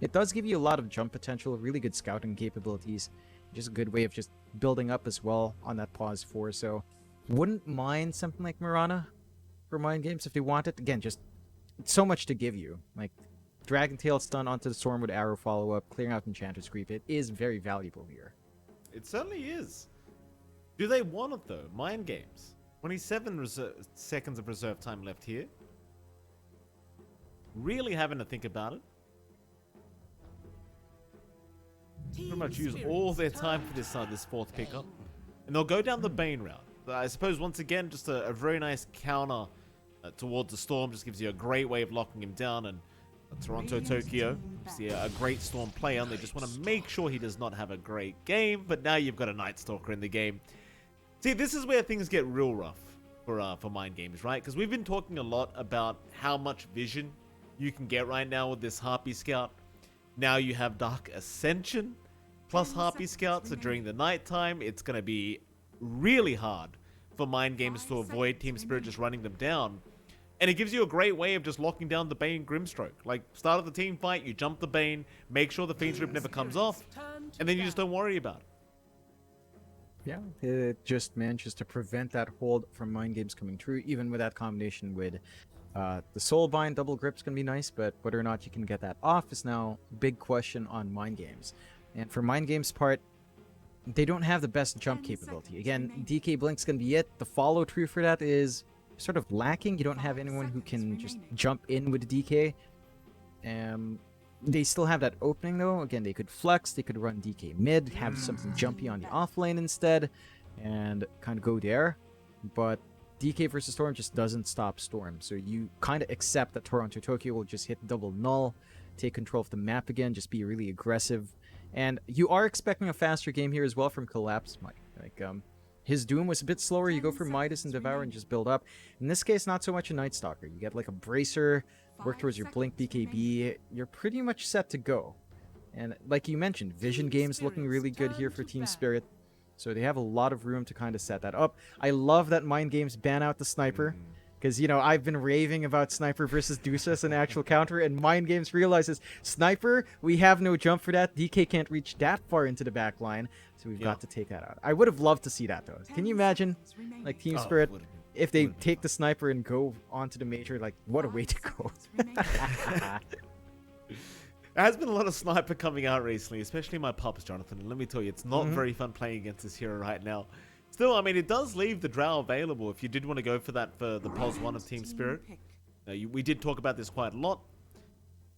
It does give you a lot of jump potential, really good scouting capabilities, just a good way of just building up as well on that pause 4. So wouldn't mind something like Mirana for Mind Games if they want it. Again, just so much to give you. Like Dragon Tail stun onto the Storm with arrow follow-up, clearing out Enchanter's Creep. It is very valuable here. It certainly is. Do they want it though? Mind Games. 27 seconds of reserve time left here. Really having to think about it. Pretty much use all their time for this fourth pickup. And they'll go down the Bane route. I suppose once again, just a very nice counter towards the Storm. Just gives you a great way of locking him down. And Toronto Tokyo, see a great Storm player. And they just want to make sure he does not have a great game. But now you've got a Night Stalker in the game. See, this is where things get real rough for Mind Games, right? Because we've been talking a lot about how much vision you can get right now with this Harpy Scout. Now you have Dark Ascension plus Harpy Scout, so during the nighttime, it's going to be really hard for Mind Games to avoid TSpirit just running them down. And it gives you a great way of just locking down the Bane Grimstroke. Like, start of the team fight, you jump the Bane, make sure the Fiend's Rip never comes off, and then you just don't worry about it. Yeah, it just manages to prevent that hold from Mind Games coming true, even with that combination with the Soulbind. Double Grip's going to be nice, but whether or not you can get that off is now a big question on Mind Games. And for Mind Games' part, they don't have the best jump capability. Again, DK Blink's going to be it. The follow-through for that is sort of lacking. You don't have anyone who can just jump in with DK. They still have that opening though. Again, they could flex, they could run DK mid, have something jumpy on the off lane instead, and kind of go there. But DK versus Storm just doesn't stop Storm. So you kind of accept that Toronto Tokyo will just hit double null, take control of the map again, just be really aggressive. And you are expecting a faster game here as well from Collapse Mike. Like, his Doom was a bit slower. You go for Midas and Devour and just build up. In this case, not so much a Night Stalker. You get like a Bracer, work towards your Blink BKB. You're pretty much set to go. And like you mentioned, Vision Games looking really good here for TSpirit. So they have a lot of room to kind of set that up. I love that Mind Games ban out the Sniper. Because, you know, I've been raving about Sniper versus Dusa as an actual counter, and Mind Games realizes, Sniper, we have no jump for that. DK can't reach that far into the back line, so we've got to take that out. I would have loved to see that, though. Can you imagine, like, TSpirit, if they take the Sniper and go onto the Major? Like, what a way to go. There has been a lot of Sniper coming out recently, especially my pups, Jonathan. And let me tell you, it's not very fun playing against this hero right now. Still, I mean, it does leave the Drow available if you did want to go for that for the POS 1 of TSpirit. We did talk about this quite a lot.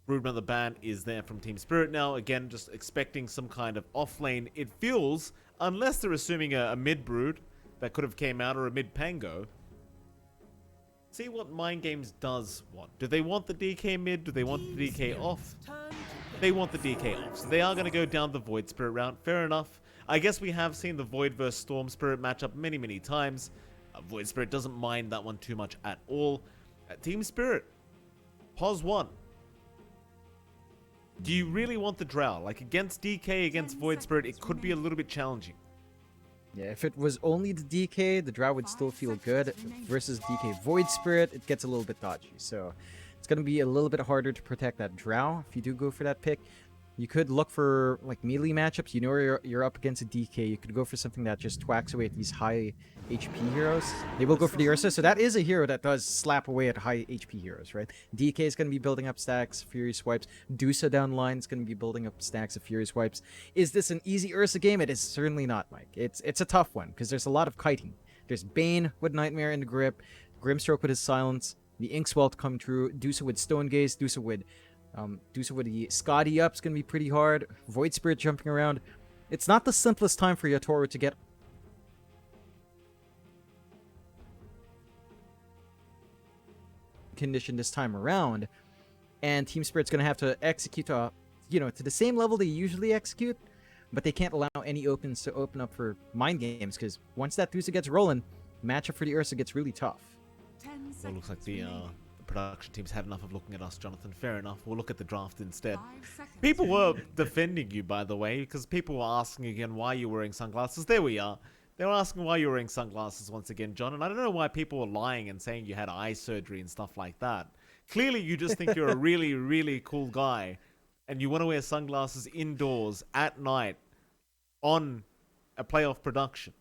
Broodman of the ban is there from TSpirit now. Again, just expecting some kind of off-lane. It feels, unless they're assuming a mid-Brood that could have came out or a mid-Pango. See what Mind Games does want. Do they want the DK mid? Do they want the DK off? They want the DK off. So they are going to go down the Void Spirit route. Fair enough. I guess we have seen the Void vs Storm Spirit matchup many, many times. Void Spirit doesn't mind that one too much at all. TSpirit, POS 1. Do you really want the Drow? Like, against DK, against Void Spirit, it could be a little bit challenging. Yeah, if it was only the DK, the Drow would still feel good. Versus DK Void Spirit, it gets a little bit dodgy. So it's going to be a little bit harder to protect that Drow if you do go for that pick. You could look for like melee matchups. You know you're up against a DK. You could go for something that just twacks away at these high HP heroes. They will go for the Ursa. So that is a hero that does slap away at high HP heroes, right? DK is going to be building up stacks, Furious Wipes. Dusa down the line is going to be building up stacks of Furious Wipes. Is this an easy Ursa game? It is certainly not, Mike. It's a tough one because there's a lot of kiting. There's Bane with Nightmare in the grip, Grimstroke with his silence, the Inkswell to come true, Dusa with Stone Gaze, Dusa with the Scotty up is going to be pretty hard. Void Spirit jumping around. It's not the simplest time for Yatoro to get condition this time around. And TSpirit's going to have to execute, to the same level they usually execute. But they can't allow any opens to open up for Mind Games. Because once that Dusa gets rolling, matchup for the Ursa gets really tough. Well, it looks like the production team's had enough of looking at us, Jonathan. Fair enough. We'll look at the draft instead. People were defending you, by the way, because people were asking again why you're wearing sunglasses. There we are. They were asking why you're wearing sunglasses once again, John. And I don't know why people were lying and saying you had eye surgery and stuff like that. Clearly, you just think you're a really, really cool guy and you want to wear sunglasses indoors at night on a playoff production.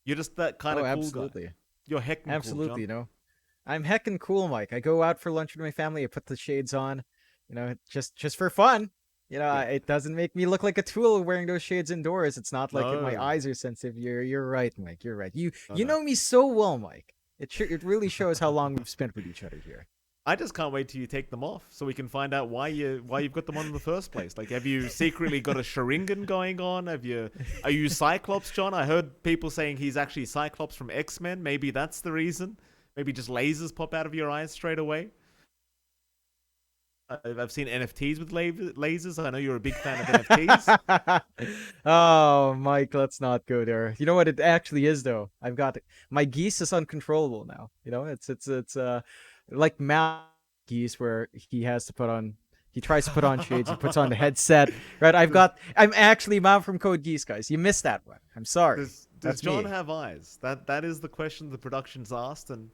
You're just that kind of cool absolutely. guy. You're heckin' Absolutely, cool, you John. know. I'm heckin' cool, Mike. I go out for lunch with my family. I put the shades on, you know, just for fun. You know, Yeah. it doesn't make me look like a tool wearing those shades indoors. It's not like my No. eyes are sensitive. You're right, Mike. You're right. No, You no. know me so well, Mike. It really shows how long we've spent with each other here. I just can't wait till you take them off so we can find out why you've got them on in the first place. Like, have you secretly got a Sharingan going on? Are you Cyclops, John? I heard people saying he's actually Cyclops from X-Men. Maybe that's the reason. Maybe just lasers pop out of your eyes straight away. I've seen NFTs with lasers. I know you're a big fan of NFTs. Oh, Mike, let's not go there. You know what it actually is though? I've got my geese is uncontrollable now. You know, it's like Mal geese where he tries to put on shades, he puts on the headset. Right? I'm actually Mal from Code Geass, guys. You missed that one. I'm sorry. Does John me. have eyes? That is the question the production's asked, and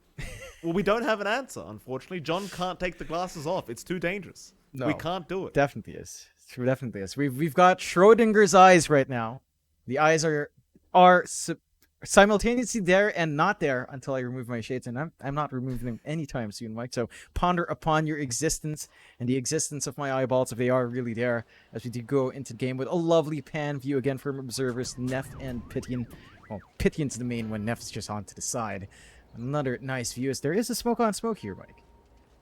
well, we don't have an answer, unfortunately. John can't take the glasses off. It's too dangerous. No, we can't do it. Definitely is. It definitely is. We've got Schrodinger's eyes right now. The eyes are simultaneously there and not there until I remove my shades, and I'm not removing them anytime soon, Mike. So ponder upon your existence and the existence of my eyeballs if they are really there, as we do go into the game with a lovely pan view again from observers Neff and Pitian. Well, Pitian's the main one. Neff's just on to the side. Another nice view as there is a smoke on smoke here, Mike.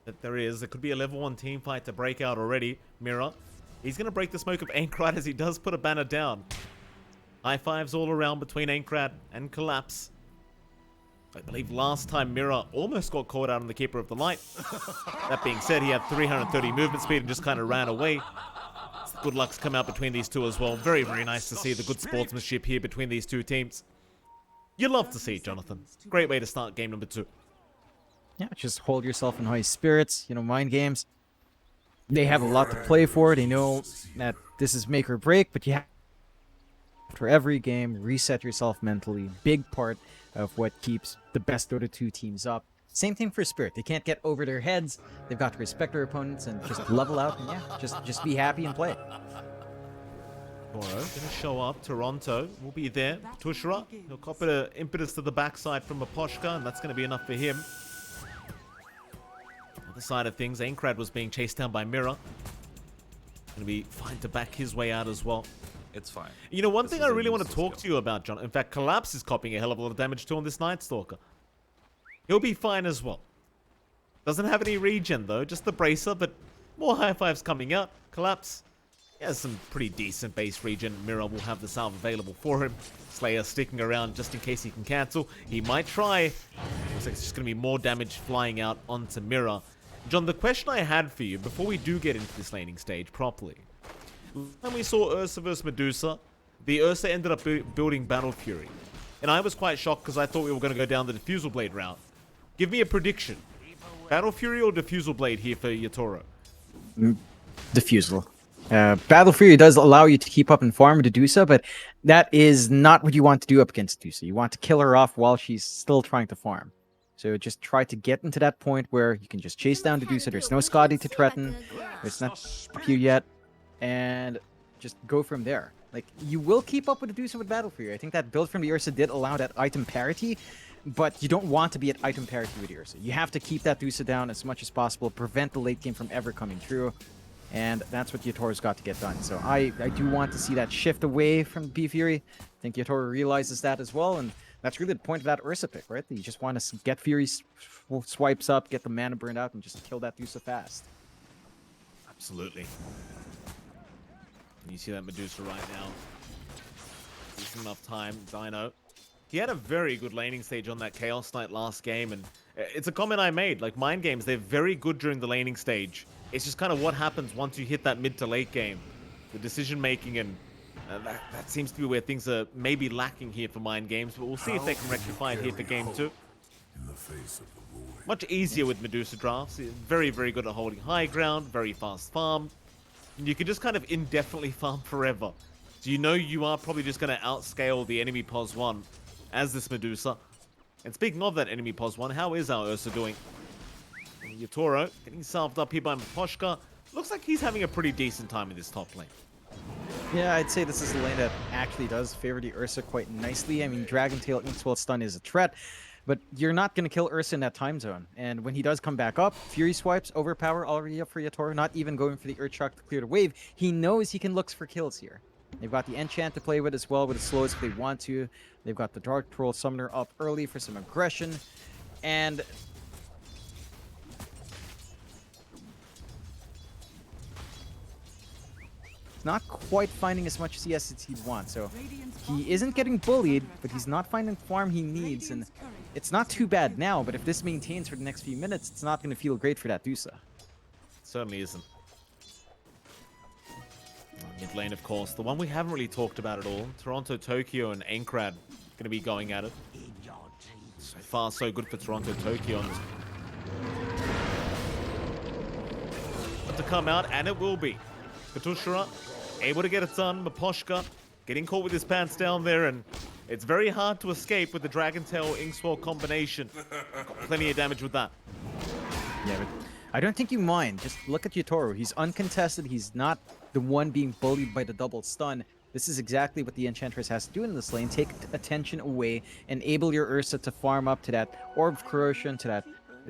That there is. There could be a level 1 team fight to break out already. Mirror. He's going to break the smoke of Aincrad as he does put a banner down. High fives all around between Aincrad and Collapse. I believe last time Mirror almost got caught out on the Keeper of the Light. That being said, he had 330 movement speed and just kind of ran away. Good luck's come out between these two as well. Very, very nice to see the good sportsmanship here between these two teams. You love to see it, Jonathan. Great way to start game number 2. Yeah, just hold yourself in high spirits. You know, MindGames, they have a lot to play for. They know that this is make or break, but you have for every game, reset yourself mentally. Big part of what keeps the best Dota 2 teams up. Same thing for Spirit. They can't get over their heads. They've got to respect their opponents and just level out and just be happy and play. Toro gonna show up. Toronto will be there. Tushra, he'll cop an impetus to the backside from Aposhka, and that's gonna be enough for him. Other side of things, Aincrad was being chased down by Mirror. Gonna be fine to back his way out as well. It's fine. You know, one thing I really want to talk to you about, John. In fact, Collapse is copying a hell of a lot of damage too on this Night Stalker. He'll be fine as well. Doesn't have any regen though, just the bracer, but more high fives coming out. Collapse. He has some pretty decent base regen. Mirror will have the salve available for him. Slayer sticking around just in case he can cancel. He might try. Looks like it's just going to be more damage flying out onto Mirror. John, the question I had for you before we do get into this laning stage properly. When we saw Ursa vs Medusa, the Ursa ended up building Battle Fury. And I was quite shocked because I thought we were going to go down the Diffusal Blade route. Give me a prediction. Battle Fury or Diffusal Blade here for Yatoro? Diffusal. Battle Fury does allow you to keep up and farm Medusa, but that is not what you want to do up against Medusa. You want to kill her off while she's still trying to farm. So just try to get into that point where you can just chase down Medusa. There's no Scotty to threaten. There's not a few yet. And just go from there. Like, you will keep up with Medusa with Battle Fury. I think that build from the Ursa did allow that item parity, but you don't want to be at item parity with Ursa. You have to keep that Medusa down as much as possible, prevent the late game from ever coming through. And that's what Yatoro's got to get done. So I do want to see that shift away from B Fury. I think Yatoro realizes that as well, and that's really the point of that Ursa pick, right? You just want to get Fury swipes up, get the mana burned out, and just kill that Medusa fast. Absolutely. You see that Medusa right now. Decent enough time, Dino. He had a very good laning stage on that Chaos Knight last game, and it's a comment I made. Like, MindGames, they're very good during the laning stage. It's just kind of what happens once you hit that mid to late game. The decision making, and that seems to be where things are maybe lacking here for MindGames, but we'll see if they can rectify it here for game 2. Much easier with Medusa drafts. Very, very good at holding high ground, very fast farm. And you can just kind of indefinitely farm forever. So you know you are probably just going to outscale the enemy POS 1 as this Medusa. And speaking of that enemy POS 1, how is our Ursa doing? Yatoro getting salved up here by Maposhka. looks like he's having a pretty decent time in this top lane. Yeah, I'd say this is a lane that actually does favor the Ursa quite nicely. I mean, Dragon Tail Inkswell stun is a threat, but you're not going to kill Ursa in that time zone. And when he does come back up, Fury Swipes, Overpower already up for Yatoro, not even going for the Earthshock to clear the wave. He knows he can look for kills here. They've got the Enchant to play with as well, with the slows if they want to. They've got the Dark Troll Summoner up early for some aggression. And not quite finding as much CS as he'd want, so he isn't getting bullied, but he's not finding the farm he needs, and it's not too bad now, but if this maintains for the next few minutes, it's not going to feel great for that Dusa. Certainly isn't. Mid lane, of course, the one we haven't really talked about at all. Toronto, Tokyo, and Aincrad going to be going at it. So far, so good for Toronto, Tokyo on this. But to come out, and it will be. Patushra able to get it done. Miposhka getting caught with his pants down there, and it's very hard to escape with the Dragon Tail Inkswell combination. Got plenty of damage with that. Yeah, but I don't think you mind. Just look at Yatoro. He's uncontested. He's not the one being bullied by the double stun. This is exactly what the Enchantress has to do in this lane. Take attention away, enable your Ursa to farm up to that Orb of Corrosion, to that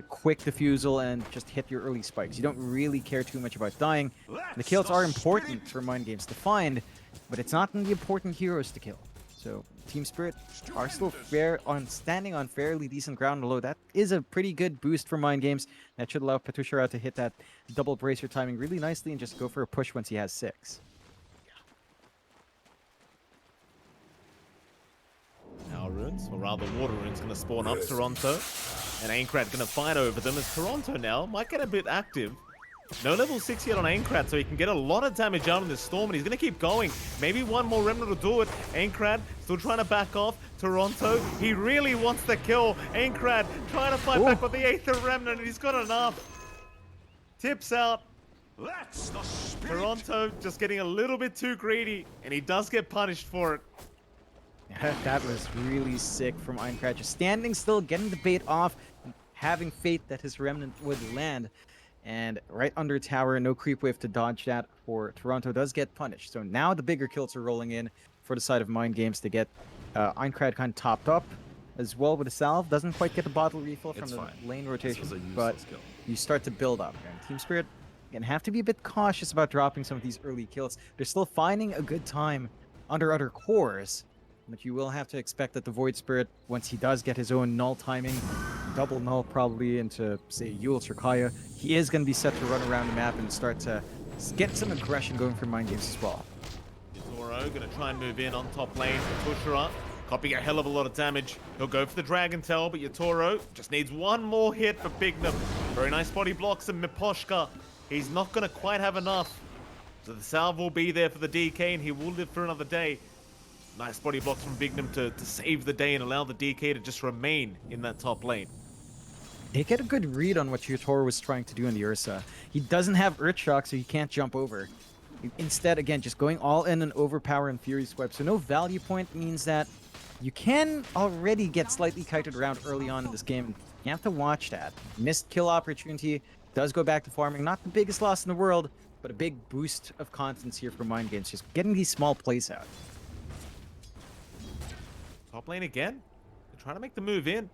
quick diffusal, and just hit your early spikes. You don't really care too much about dying. The kills are important for MindGames to find, but it's not the important heroes to kill. So TSpirit are still standing on fairly decent ground, although that is a pretty good boost for MindGames. That should allow Patushra to hit that double bracer timing really nicely and just go for a push once he has 6. Power runes, or rather water runes, going to spawn up Toronto. And Aincrad going to fight over them as Toronto now might get a bit active. No level 6 yet on Aincrad, so he can get a lot of damage out in this storm, and he's going to keep going. Maybe one more Remnant will do it. Aincrad still trying to back off. Toronto, he really wants the kill. Aincrad trying to fight back with the Aether Remnant, and he's got enough. Tips out. That's the spirit. Toronto just getting a little bit too greedy, and he does get punished for it. That was really sick from Aincrad. Just standing still, getting the bait off, having faith that his Remnant would land. And right under tower, no creep wave to dodge that for Toronto does get punished. So now the bigger kills are rolling in for the side of MindGames to get Aincrad kind of topped up as well with a salve. Doesn't quite get the bottle refill from the lane rotation, but you start to build up. And TSpirit again have to be a bit cautious about dropping some of these early kills. They're still finding a good time under other cores. But you will have to expect that the Void Spirit, once he does get his own null timing, double null probably into, say, Yule's or Kaya, he is going to be set to run around the map and start to get some aggression going for MindGames as well. Yatoro going to try and move in on top lane. Patushra copying a hell of a lot of damage. He'll go for the Dragon Tail, but Yatoro just needs one more hit for Bignum. Very nice body blocks, and Miposhka, he's not going to quite have enough. So the salve will be there for the DK, and he will live for another day. Nice body blocks from Bignum to save the day and allow the DK to just remain in that top lane. They get a good read on what Yatoro was trying to do in the Ursa. He doesn't have Earthshock, so he can't jump over. Instead, again, just going all in and overpower and Fury Swipe. So no value point means that you can already get slightly kited around early on in this game. You have to watch that. Missed kill opportunity, does go back to farming. Not the biggest loss in the world, but a big boost of confidence here for MindGames. Just getting these small plays out. Top lane again. They're trying to make the move in.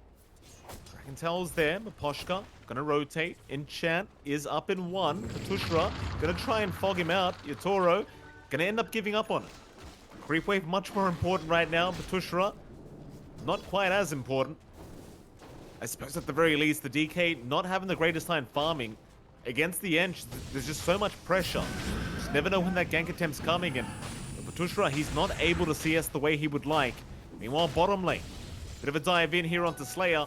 Dragon Tail's there. Miposhka gonna rotate. Enchant is up in 1. Patushra gonna try and fog him out. Yatoro gonna end up giving up on it. Creep wave much more important right now. Patushra not quite as important. I suppose at the very least the DK not having the greatest time farming against the Ench. There's just so much pressure. Just never know when that gank attempt's coming, and Patushra, he's not able to CS the way he would like. Meanwhile, bottom lane, bit of a dive in here onto Slayer.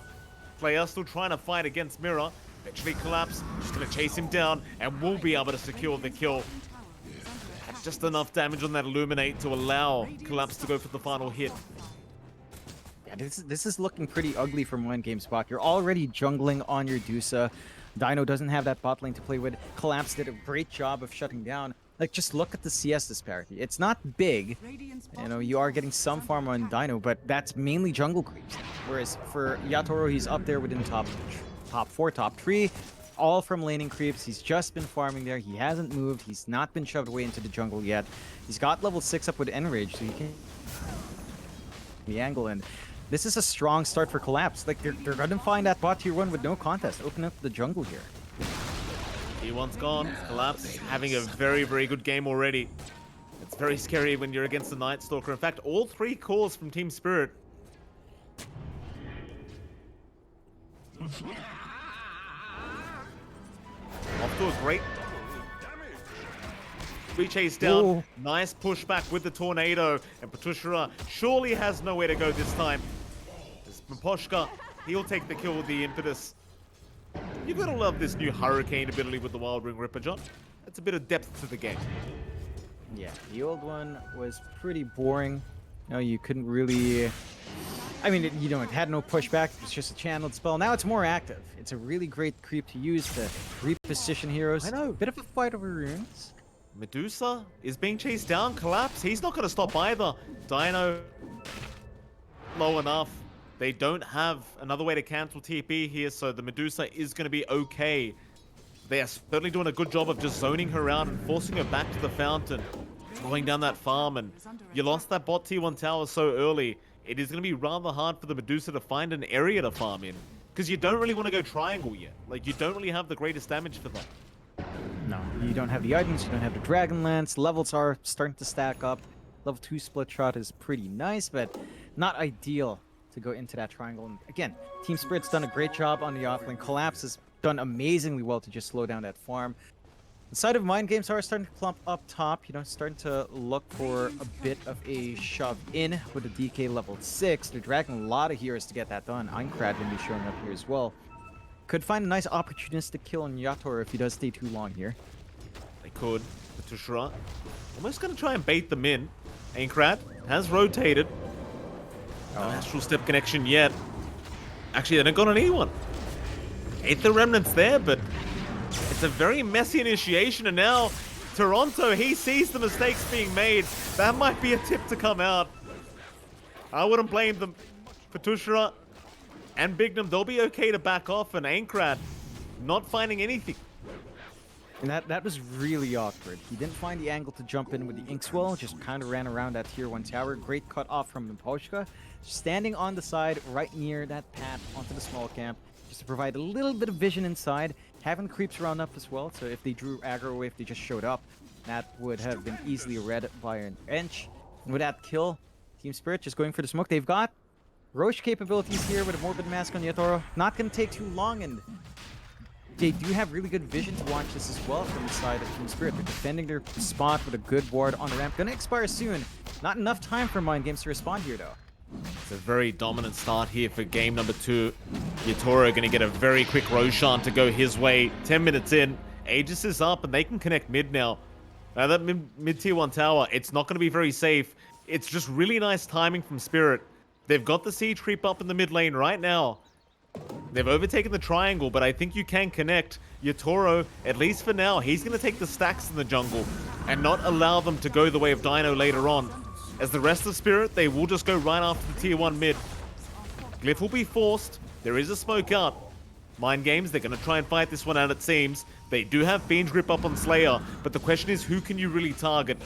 Slayer still trying to fight against Mirror. Eventually collapse, just gonna chase him down and will be able to secure the kill. Just enough damage on that Illuminate to allow Collapse to go for the final hit. Yeah, this is looking pretty ugly for MindGames spot. You're already jungling on your Dusa. Dino doesn't have that bot lane to play with. Collapse did a great job of shutting down. Like, just look at the CS disparity. It's not big. You know, you are getting some farm on Dino, but that's mainly jungle creeps. Whereas for Yatoro, he's up there within top 4, top 3. all from laning creeps. He's just been farming there. He hasn't moved. He's not been shoved away into the jungle yet. He's got level 6 up with Enrage, so he can the angle, and this is a strong start for Collapse. Like, they're gonna find that bot tier 1 with no contest. Open up the jungle here. T1's gone. Collapse having a very, very good game already. It's very scary when you're against the Night Stalker. In fact, all 3 cores from TSpirit. Off to a great chase down. Ooh. Nice pushback with the tornado. And Patushra surely has nowhere to go this time. This Mposhka, he'll take the kill with the impetus. You gotta love this new Hurricane ability with the Wild Ring Ripper, John. That's a bit of depth to the game. Yeah, the old one was pretty boring. No, you couldn't really... I mean, it had no pushback. It was just a channeled spell. Now it's more active. It's a really great creep to use to reposition heroes. I know. Bit of a fight over runes. Medusa is being chased down. Collapse. He's not going to stop either. Dino low enough. They don't have another way to cancel TP here, so the Medusa is going to be okay. They are certainly doing a good job of just zoning her out and forcing her back to the fountain. Going down that farm, and you lost that bot T1 tower so early. It is going to be rather hard for the Medusa to find an area to farm in. Because you don't really want to go triangle yet. Like, you don't really have the greatest damage for that. No, you don't have the items, you don't have the Dragon Lance. Levels are starting to stack up. Level 2 split shot is pretty nice, but not ideal to go into that triangle. And again, TSpirit's done a great job on the offlane. Collapse has done amazingly well to just slow down that farm. The side of MindGames are starting to clump up top, starting to look for a bit of a shove in with the DK level 6. They're dragging a lot of heroes to get that done. Einkrad going to be showing up here as well. Could find a nice opportunistic kill on Yator if he does stay too long here. They could. Tushra almost going to try and bait them in. Einkrad has rotated. No Astral Step connection yet. Actually, they don't got on anyone. Aether Remnant's there, but it's a very messy initiation, and now Toronto, he sees the mistakes being made. That might be a tip to come out. I wouldn't blame them. For Tushra and Bignum, they'll be okay to back off, and Einkrad not finding anything. And that was really awkward. He didn't find the angle to jump in with the Inkswell, just kind of ran around that tier 1 tower. Great cut off from Mposhka, standing on the side right near that path onto the small camp, just to provide a little bit of vision inside, having creeps around up as well, so if they drew aggro away, if they just showed up, that would have been easily read by an Ench. And with that kill, TSpirit just going for the smoke. They've got Roche capabilities here with a Morbid Mask on Yatoro. Not going to take too long, and they do have really good vision to watch this as well from the side of TSpirit. They're defending their spot with a good ward on the ramp. Gonna expire soon. Not enough time for MindGames to respond here, though. It's a very dominant start here for game number 2. Yatoro going to get a very quick Roshan to go his way. 10 minutes in. Aegis is up, and they can connect mid now. Now that mid tier 1 tower, it's not going to be very safe. It's just really nice timing from Spirit. They've got the siege creep up in the mid lane right now. They've overtaken the triangle, but I think you can connect. Yatoro, at least for now, he's going to take the stacks in the jungle and not allow them to go the way of Dino later on. As the rest of Spirit, they will just go right after the tier 1 mid. Glyph will be forced. There is a smoke out. MindGames, they're going to try and fight this one out, it seems. They do have Fiend's Grip up on Slayer, but the question is, who can you really target?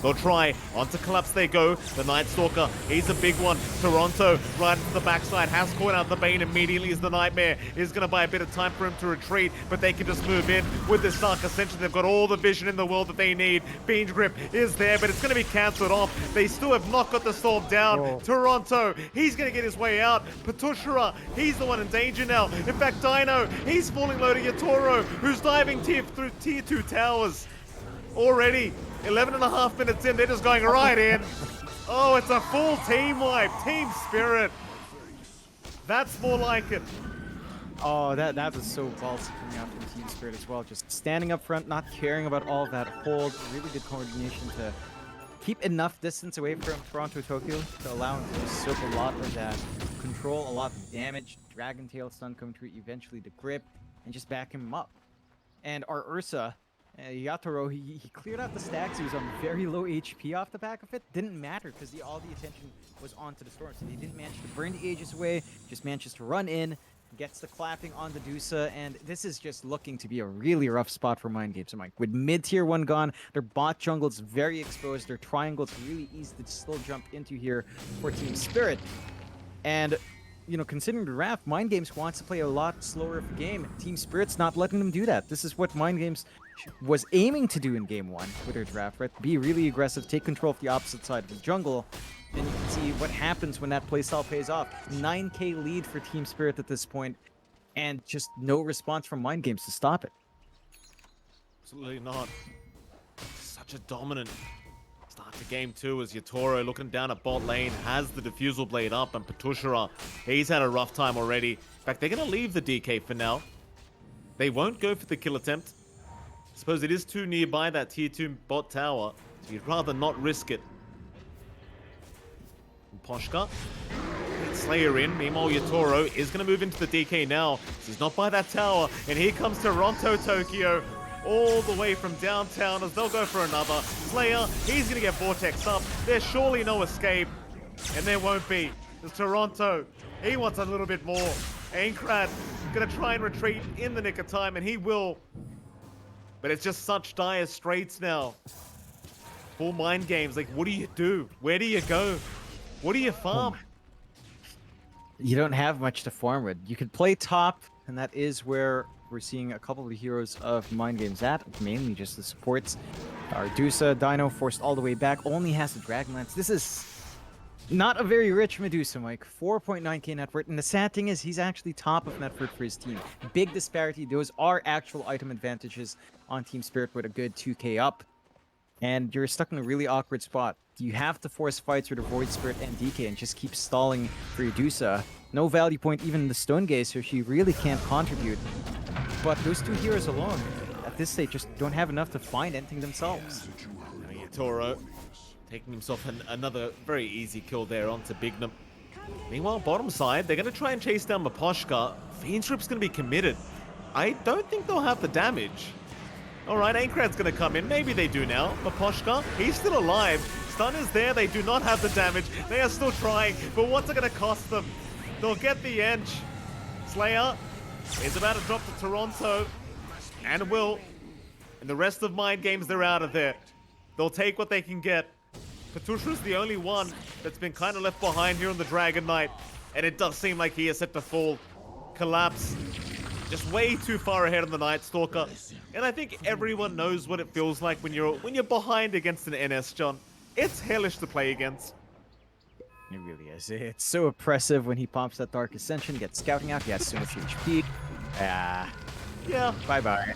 They'll try. Onto Collapse they go. The Night Stalker, he's a big one. Toronto, right into the backside, has caught out the Bane immediately as the Nightmare is going to buy a bit of time for him to retreat, but they can just move in with this Dark Ascension. They've got all the vision in the world that they need. Fiend's Grip is there, but it's going to be cancelled off. They still have not got the Storm down. Whoa. Toronto, he's going to get his way out. Patushra, he's the one in danger now. In fact, Dino, he's falling low to Yatoro, who's diving through tier 2 towers. Already 11.5 minutes in, they're just going right in. Oh, it's a full team wipe. TSpirit. That's more like it. Oh, that was so ballsy coming out from TSpirit as well. Just standing up front, not caring about all that hold. Really good coordination to keep enough distance away from Toronto Tokyo to allow him to soak a lot of that control, a lot of damage. Dragon Tail stun coming through, eventually the grip, and just back him up. And our Ursa, Yatoro, he cleared out the stacks. He was on very low HP off the back of it. Didn't matter because all the attention was onto the storm. So they didn't manage to burn the Aegis away. Just managed to run in, gets the clapping on the Dusa, and this is just looking to be a really rough spot for MindGames. I'm like, with mid-tier 1 gone, their bot jungle's very exposed, their triangle's really easy to still jump into here for TSpirit. And, you know, considering the draft, MindGames wants to play a lot slower of a game. TSpirit's not letting them do that. This is what MindGames was aiming to do in Game 1 with their draft, right? Be really aggressive, take control of the opposite side of the jungle, and you can see what happens when that playstyle pays off. 9k lead for TSpirit at this point, and just no response from MindGames to stop it. Absolutely not. Such a dominant start to game 2 as Yatoro looking down at bot lane, has the Diffusal Blade up, and Patushara, he's had a rough time already. In fact, they're going to leave the DK for now. They won't go for the kill attempt. I suppose it is too nearby that tier 2 bot tower, so you'd rather not risk it. Poshka, Slayer in. Meanwhile, Yatoro is going to move into the DK now. He's not by that tower, and here comes Toronto Tokyo all the way from downtown as they'll go for another. Slayer, he's going to get Vortex up. There's surely no escape, and there won't be. There's Toronto. He wants a little bit more. Aincrad going to try and retreat in the nick of time, and he will. But it's just such dire straits now. For MindGames, like, what do you do? Where do you go? What do you farm? You don't have much to farm with. You could play top, and that is where we're seeing a couple of the heroes of MindGames at, mainly just the supports. Ardusa, Dino forced all the way back, only has the Dragonlance. This is not a very rich Medusa, Mike. 4.9k net worth, and the sad thing is he's actually top of net worth for his team. Big disparity. Those are actual item advantages on TSpirit with a good 2k up. And you're stuck in a really awkward spot. You have to force fights with the Void Spirit and DK and just keep stalling for Medusa. No value point even in the Stone Gaze, so she really can't contribute. But those two heroes alone, at this stage, just don't have enough to find anything themselves. Toro taking himself another very easy kill there onto Bignum. Meanwhile, bottom side, they're going to try and chase down Maposhka. Fiendstrip's going to be committed. I don't think they'll have the damage. Alright, Aincrad's going to come in. Maybe they do now. Maposhka, he's still alive. Stun is there. They do not have the damage. They are still trying, but what's it going to cost them? They'll get the edge. Slayer is about to drop to Toronto, and will. And the rest of MindGames, they're out of there. They'll take what they can get. Patushra's the only one that's been kind of left behind here on the Dragon Knight, and it does seem like he is set to fall. Collapse. Just way too far ahead on the Night Stalker. And I think everyone knows what it feels like when you're behind against an NS, John. It's hellish to play against. It really is. It's so oppressive when he pops that Dark Ascension, gets scouting out, he has so much HP. Yeah. Bye-bye.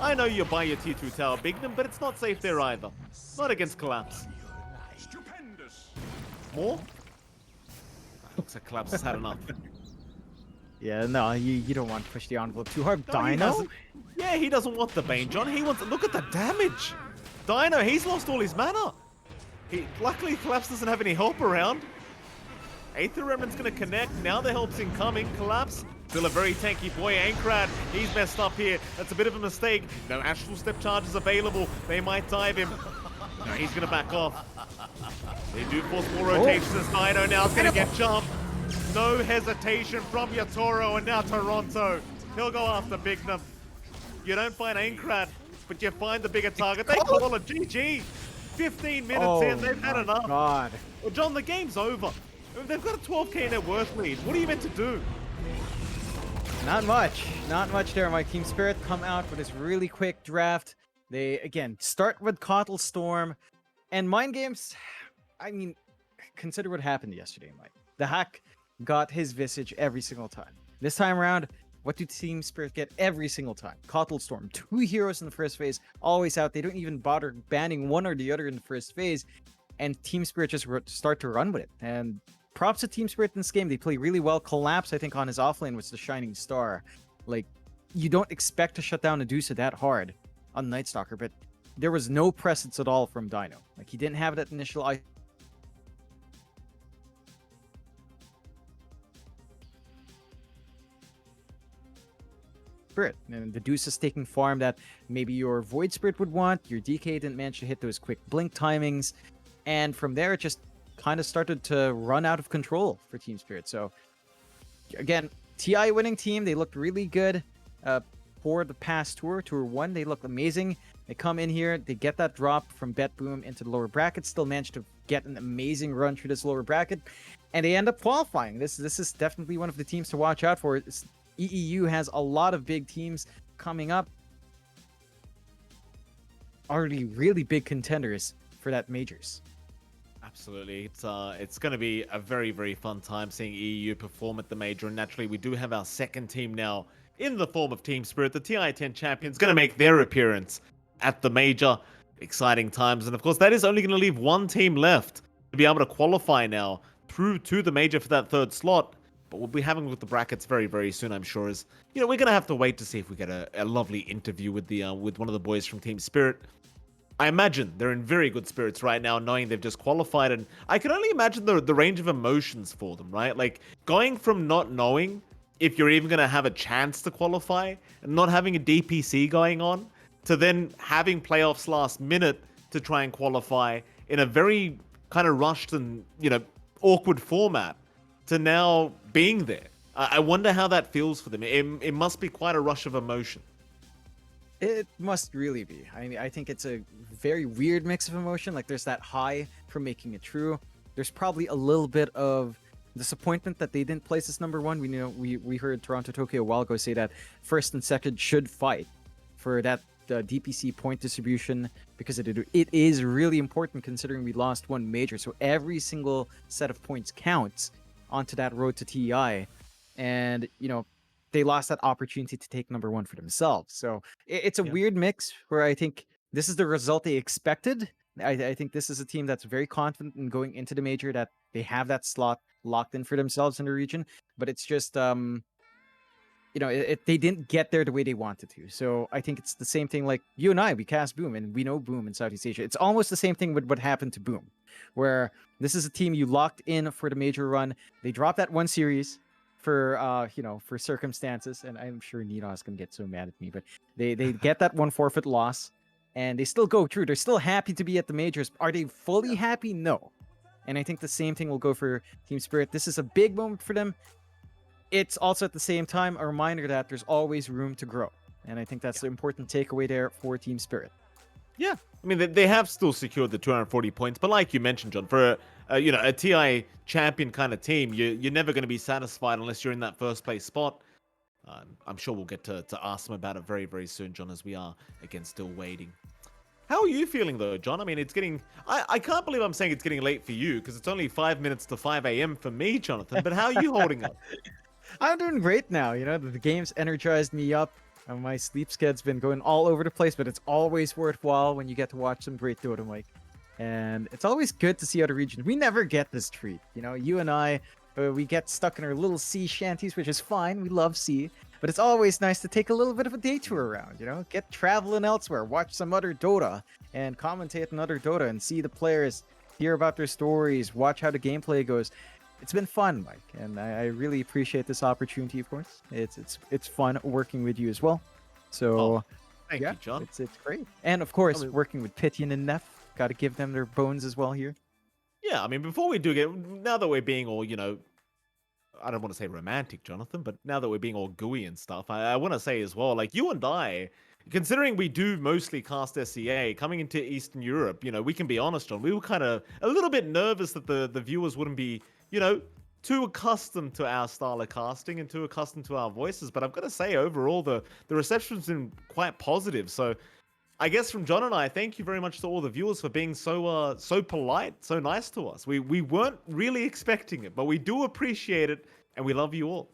I know you're by your tier 2 tower, Bignum, but it's not safe there either. Not against Collapse. Stupendous. More? Looks like Collapse has had enough. Yeah, no, you don't want to push the envelope too hard. No, he Dino? doesn't. Yeah, he doesn't want the Bane, John. He wants. Look at the damage. Dino, he's lost all his mana. Luckily, Collapse doesn't have any help around. Aether Remnant's going to connect. Now the help's incoming. Collapse, still a very tanky boy. Aincrad, he's messed up here. That's a bit of a mistake. No Astral Step charges available. They might dive him. No, he's going to back off. They do force more rotations as Dino now is going to get jumped. No hesitation from Yatoro, and now Toronto. He'll go after Bignum. You don't find Aincrad, but you find the bigger target. They call it GG. 15 minutes in, they've had enough. God. Well, John, the game's over. They've got a 12k net worth lead. What are you meant to do? Not much. Not much there. My TSpirit come out with this really quick draft. They, again, start with Cottle Storm. And MindGames, I mean, consider what happened yesterday, Mike. The hack got his visage every single time. This time around, what do TSpirit get every single time? Cottle Storm. 2 heroes in the first phase, always out. They don't even bother banning one or the other in the first phase. And TSpirit just start to run with it. And props to TSpirit in this game. They play really well. Collapse, I think, on his offlane was the shining star. Like, you don't expect to shut down Medusa that hard on Night Stalker, but there was no presence at all from Dino. Like, he didn't have that initial Spirit, and the Deuce is taking farm that maybe your Void Spirit would want. Your DK didn't manage to hit those quick blink timings, and from there it just kind of started to run out of control for TSpirit. So again, TI winning team. They looked really good for the past tour. Tour 1, they looked amazing. They come in here, they get that drop from Bet Boom into the lower bracket, still managed to get an amazing run through this lower bracket, and they end up qualifying. This is definitely one of the teams to watch out for. EEU has a lot of big teams coming up. Already really big contenders for that majors. Absolutely. It's going to be a very, very fun time seeing EU perform at the major. And naturally, we do have our second team now in the form of TSpirit. The TI-10 champions going to make their appearance at the major. Exciting times. And of course, that is only going to leave one team left to be able to qualify now through to the major for that third slot. But we'll be having with the brackets very, very soon, I'm sure. Is, you know, we're going to have to wait to see if we get a lovely interview with the with one of the boys from TSpirit. I imagine they're in very good spirits right now, knowing they've just qualified, and I can only imagine the range of emotions for them, right? Like, going from not knowing if you're even going to have a chance to qualify, and not having a DPC going on, to then having playoffs last minute to try and qualify in a very kind of rushed and, you know, awkward format, to now being there. I wonder how that feels for them. It must be quite a rush of emotion. It must really be. I mean, I think it's a very weird mix of emotion. Like, there's that high from making it true. There's probably a little bit of disappointment that they didn't place as number 1. We heard Toronto Tokyo a while ago say that first and second should fight for that DPC point distribution, because it is really important considering we lost one major. So every single set of points counts onto that road to TEI. And, you know, they lost that opportunity to take number 1 for themselves. So it's a weird mix where I think this is the result they expected. I think this is a team that's very confident in going into the major, that they have that slot locked in for themselves in the region. But it's just, you know, they didn't get there the way they wanted to. So I think it's the same thing like you and I, we cast Boom, and we know Boom in Southeast Asia. It's almost the same thing with what happened to Boom, where this is a team you locked in for the major run. They dropped that one series for you know, for circumstances, and I'm sure Nino is gonna get so mad at me, but they get that one forfeit loss, and they still go through. They're still happy to be at the majors. Are they fully happy? No. And I think the same thing will go for TSpirit. This is a big moment for them. It's also at the same time a reminder that there's always room to grow, and I think that's the important takeaway there for TSpirit. Yeah, I mean, they have still secured the 240 points, but like you mentioned, John, for you know, a TI champion kind of team, you're never going to be satisfied unless you're in that first place spot. I'm sure we'll get to ask them about it very, very soon, John, as we are, again, still waiting. How are you feeling, though, John? I mean, it's getting... I can't believe I'm saying it's getting late for you, because it's only 5 minutes to 5 a.m. for me, Jonathan, but how are you holding up? I'm doing great now. You know, the game's energized me up. My sleep schedule's been going all over the place, but it's always worthwhile when you get to watch some great Dota, Mike. And it's always good to see other regions. We never get this treat. You know, you and I, we get stuck in our little sea shanties, which is fine. We love sea. But it's always nice to take a little bit of a day tour around, you know? Get traveling elsewhere, watch some other Dota, and commentate on other Dota, and see the players, hear about their stories, watch how the gameplay goes. It's been fun, Mike, and I really appreciate this opportunity, of course. It's fun working with you as well. So, thank you, John. It's great. And, of course, working with Pitian and Neff. Got to give them their bones as well here. Yeah, I mean, before we do get... Now that we're being all, you know... I don't want to say romantic, Jonathan, but now that we're being all gooey and stuff, I want to say as well, like, you and I, considering we do mostly cast SEA, coming into Eastern Europe, you know, we can be honest, John, we were kind of a little bit nervous that the viewers wouldn't be, you know, too accustomed to our style of casting and too accustomed to our voices. But I've got to say, overall, the reception's been quite positive. So I guess from John and I, thank you very much to all the viewers for being so polite, so nice to us. We weren't really expecting it, but we do appreciate it, and we love you all.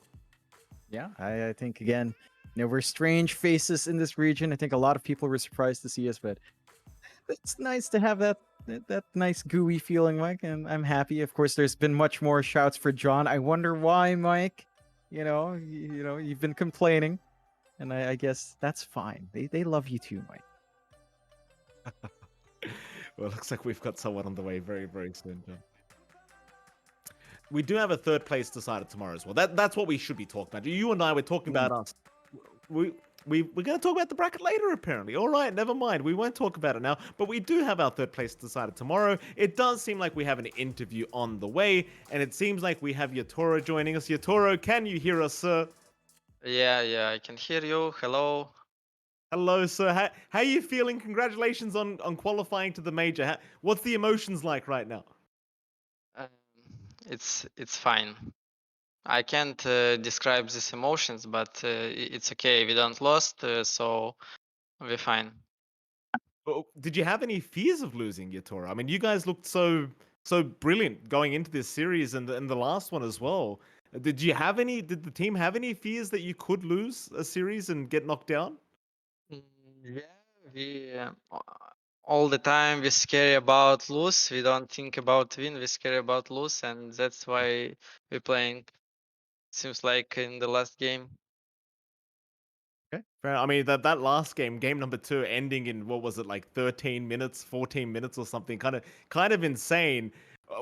Yeah, I think, again, you know, we're strange faces in this region. I think a lot of people were surprised to see us, but it's nice to have that nice gooey feeling, Mike, and I'm happy. Of course, there's been much more shouts for John. I wonder why, Mike. You know, you've been complaining, and I guess that's fine. They love you too, Mike. Well, it looks like we've got someone on the way very, very soon, John. We do have a third place decided tomorrow as well. That's what we should be talking about. You and I were talking about us. we're going to talk about the bracket later, apparently. All right, never mind. We won't talk about it now. But we do have our third place decided tomorrow. It does seem like we have an interview on the way, and it seems like we have Yatoro joining us. Yatoro, can you hear us, sir? Yeah, I can hear you. Hello. Hello, sir. How are you feeling? Congratulations on qualifying to the major. What's the emotions like right now? Um, it's fine. I can't describe these emotions, but it's okay. We don't lost, so we're fine. Did you have any fears of losing Yatoro? I mean, you guys looked so brilliant going into this series and the last one as well. Did you have any? Did the team have any fears that you could lose a series and get knocked down? Yeah, we all the time we scary about lose. We don't think about win. We scary about lose, and that's why we're playing. Seems like in the last game. Okay. Fair. I mean that last game, game number 2, ending in what was it, like 13 minutes, 14 minutes or something, kind of insane.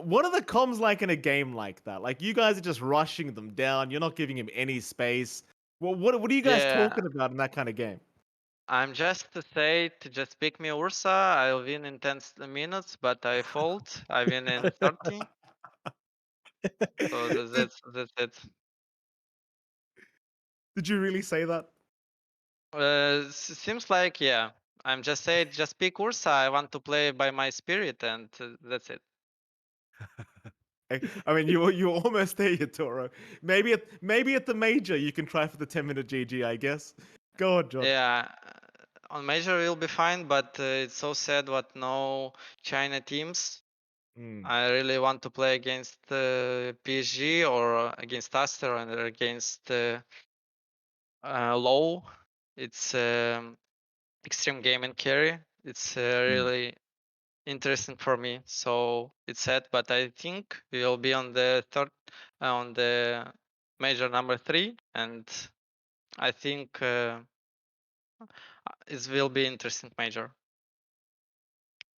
What are the comms like in a game like that? Like you guys are just rushing them down. You're not giving him any space. Well, what are you guys Yeah, talking about in that kind of game? I'm just to say to just pick me Ursa. I'll win in 10 minutes, but I fold. I win in 30. So did, that's it. did you really say that? Seems like yeah. I'm just saying just pick Ursa. I want to play by my spirit, and that's it. I mean, you were almost there, Toro. Maybe at the major you can try for the 10-minute GG, I guess. Go on, John. Yeah, on major we'll be fine, but it's so sad what no China teams. Mm, I really want to play against PSG or against Aster and against Low. It's extreme game and carry. It's really interesting for me. So it's sad, but I think we will be on the third, on the major number 3, and I think it will be interesting major.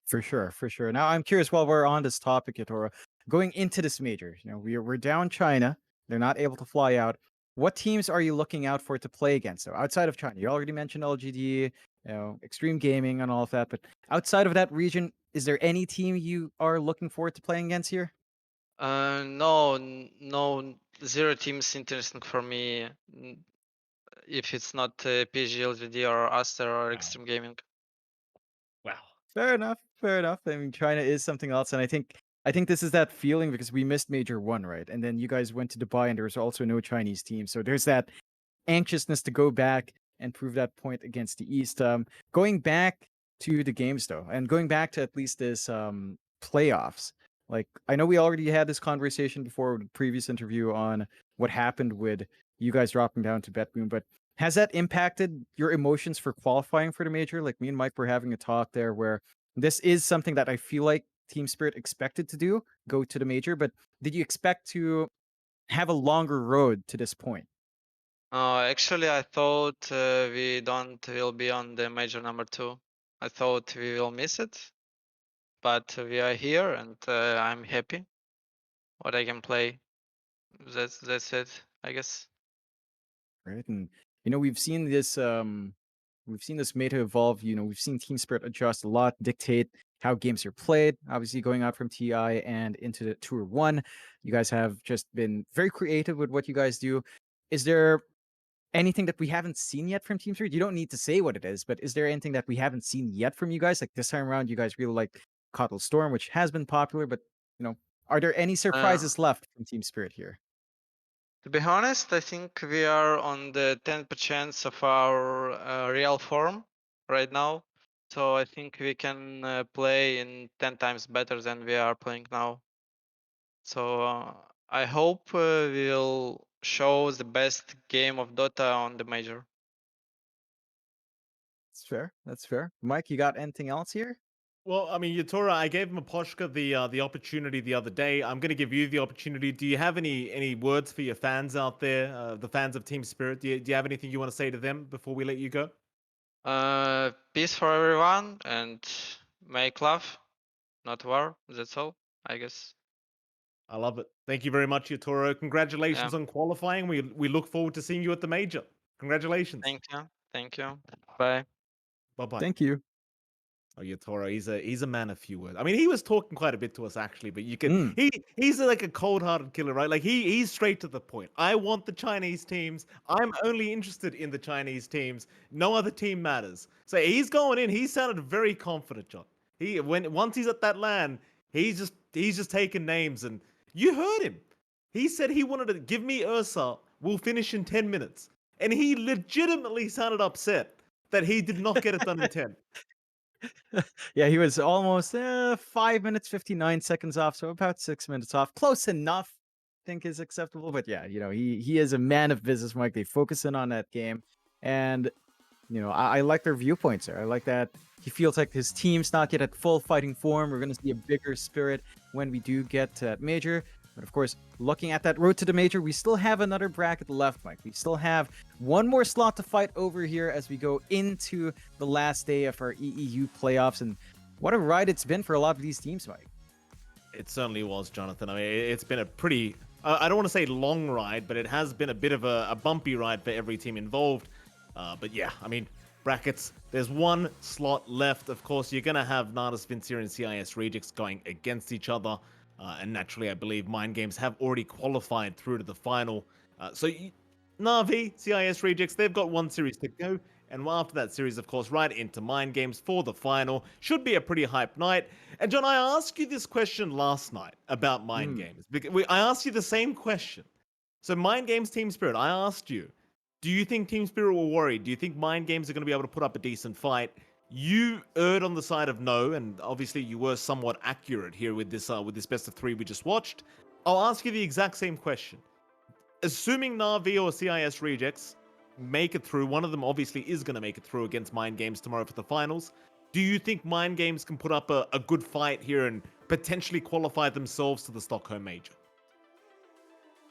For sure, for sure. Now I'm curious. While we're on this topic, Yatoro, going into this major, we're down China. They're not able to fly out. What teams are you looking out for to play against? So outside of China, you already mentioned LGD, Extreme Gaming, and all of that. But outside of that region, is there any team you are looking forward to playing against here? No, 0 teams interesting for me. If it's not PSG, LGD, or Aster or Extreme Gaming. wow. Fair enough. Fair enough. I mean, China is something else, and I think this is that feeling because we missed Major One, right? And then you guys went to Dubai, and there was also no Chinese team, so there's that anxiousness to go back and prove that point against the East. Going back to the games though, and going back to at least this playoffs. Like I know we already had this conversation before with the previous interview on what happened with you guys dropping down to Betboom, but has that impacted your emotions for qualifying for the major? Like me and Mike were having a talk there where this is something that I feel like Team Spirit expected to do, go to the major, but did you expect to have a longer road to this point? Actually, I thought we don't will be on the major number 2. I thought we will miss it, but we are here, and I'm happy what I can play. That's it, I guess. Right? And we've seen this meta evolve. We've seen Team Spirit adjust a lot, dictate how games are played. Obviously, going out from TI and into the Tour One, you guys have just been very creative with what you guys do. Is there anything that we haven't seen yet from Team Spirit? You don't need to say what it is, but is there anything that we haven't seen yet from you guys? Like this time around, you guys really like Coddle Storm, which has been popular, but are there any Uh, surprises left from Team Spirit here? to be honest, I think we are on the 10% of our real form right now. So I think we can play in 10 times better than we are playing now. So I hope we'll show the best game of Dota on the major. That's fair. That's fair. Mike, you got anything else here? Well, I mean, Yatora, I gave Maposhka the opportunity the other day. I'm going to give you the opportunity. Do you have any words for your fans out there, the fans of Team Spirit? Do you have anything you want to say to them before we let you go? Peace for everyone and make love, not war. That's all, I guess. I love it. Thank you very much, Yatoro. Yeah, Congratulations on qualifying. We look forward to seeing you at the major. Congratulations. thank you. Thank you. Bye. Bye-bye. Thank you. Oh, yeah, Toro, he's a man of few words. I mean, he was talking quite a bit to us actually, but you can Mm. he's like a cold-hearted killer, right? Like he's straight to the point. I want the Chinese teams. I'm only interested in the Chinese teams. No other team matters. So he's going in. He sounded very confident, John. Once he's at that LAN, he's just taking names, and you heard him. He said he wanted to give me Ursa. We'll finish in 10 minutes, and he legitimately sounded upset that he did not get it done in 10. Yeah, he was almost 5 minutes 59 seconds off, so about 6 minutes off. Close enough, I think is acceptable. But yeah, he is a man of business, Mike. They focus in on that game, and I like their viewpoints there. I like that he feels like his team's not yet at full fighting form. We're gonna see a bigger spirit when we do get to that major. But of course, looking at that road to the major, we still have another bracket left, Mike. We still have one more slot to fight over here as we go into the last day of our EEU playoffs. And what a ride it's been for a lot of these teams, Mike. It certainly was, Jonathan. I mean, it's been a pretty, I don't want to say long ride, but it has been a bit of a bumpy ride for every team involved. But yeah, I mean, brackets, there's one slot left. Of course, you're going to have Natus, Vincere, and CIS Rejects going against each other. And naturally, I believe MindGames have already qualified through to the final. Na'Vi, CIS Rejects, they've got one series to go. And after that series, of course, right into MindGames for the final. Should be a pretty hype night. And John, I asked you this question last night about MindGames. I asked you the same question. So MindGames, TeamSpirit, I asked you, do you think TeamSpirit were worried? Do you think MindGames are going to be able to put up a decent fight? You erred on the side of no, and obviously you were somewhat accurate here with this best of 3 we just watched. I'll ask you the exact same question. Assuming Na'Vi or CIS Rejects make it through, one of them obviously is going to make it through against MindGames tomorrow for the finals. Do you think MindGames can put up a good fight here and potentially qualify themselves to the Stockholm Major?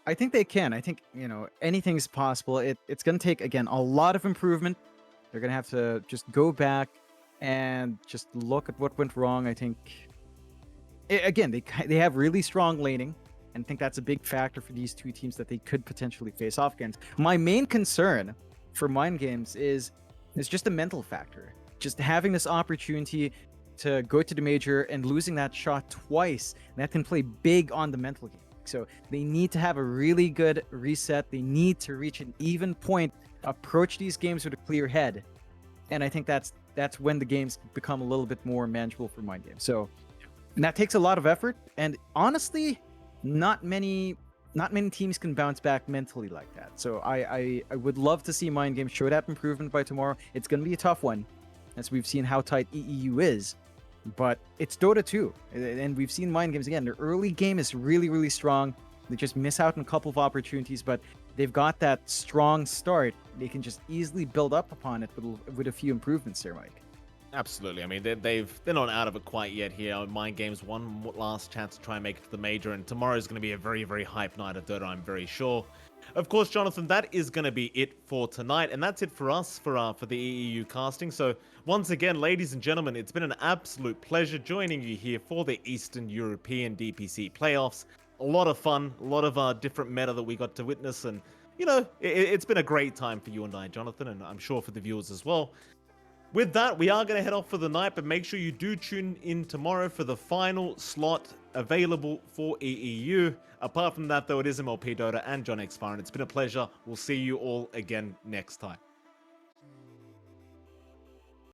I think they can. I think, anything's possible. It's going to take, again, a lot of improvement. They're going to have to just go back and just look at what went wrong. I think, again, they have really strong laning, and I think that's a big factor for these two teams that they could potentially face off against. My main concern for MindGames is just a mental factor. Just having this opportunity to go to the major and losing that shot twice, that can play big on the mental game. So they need to have a really good reset. They need to reach an even point, approach these games with a clear head. And I think that's when the games become a little bit more manageable for MindGames. So, and that takes a lot of effort. And honestly, not many teams can bounce back mentally like that. So I would love to see MindGames show that improvement by tomorrow. It's going to be a tough one, as we've seen how tight EEU is. But it's Dota 2, and we've seen MindGames again. Their early game is really, really strong. They just miss out on a couple of opportunities, but they've got that strong start. They can just easily build up upon it with a few improvements there, Mike. Absolutely. I mean, they're not out of it quite yet here. MindGames, one last chance to try and make it to the major, and tomorrow is going to be a very, very hype night of Dota, I'm very sure. Of course, Jonathan, that is going to be it for tonight, and that's it for us for the EEU casting. So once again, ladies and gentlemen, it's been an absolute pleasure joining you here for the Eastern European DPC playoffs. A lot of fun, a lot of different meta that we got to witness, and it's been a great time for you and I, Jonathan, and I'm sure for the viewers as well. With that, we are going to head off for the night, but make sure you do tune in tomorrow for the final slot available for EEU. Apart from that, though, it is MLP Dota and JohnXfire, and it's been a pleasure. We'll see you all again next time.